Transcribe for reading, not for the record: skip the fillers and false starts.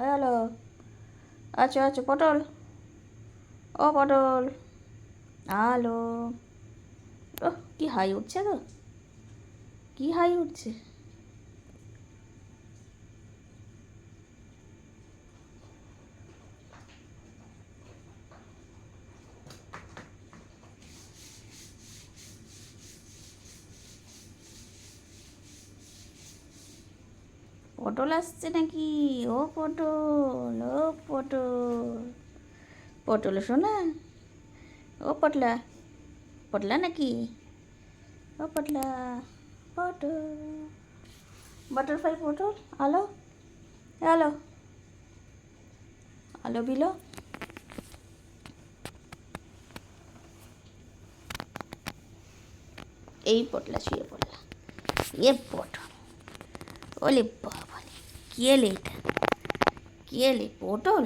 Hello, আচ্ছা আচ্ছা পটল, ও পটল, হ্যালো। ওহ, কি হাই উঠছে গো, কি হাই উঠছে। পটল আসছে নাকি? ও পটল, ও পটল, পটল শোনা, ও পটলা, পটলা নাকি? ও পটলা, পটল, বাটারফ্লাই পটল, আলো, হ্যালো, আলো বিলো। এই পটলা শুয়ে পড়লা, এ পটল, ওলে বাবা, কি এলে এটা, কি এলে পটল।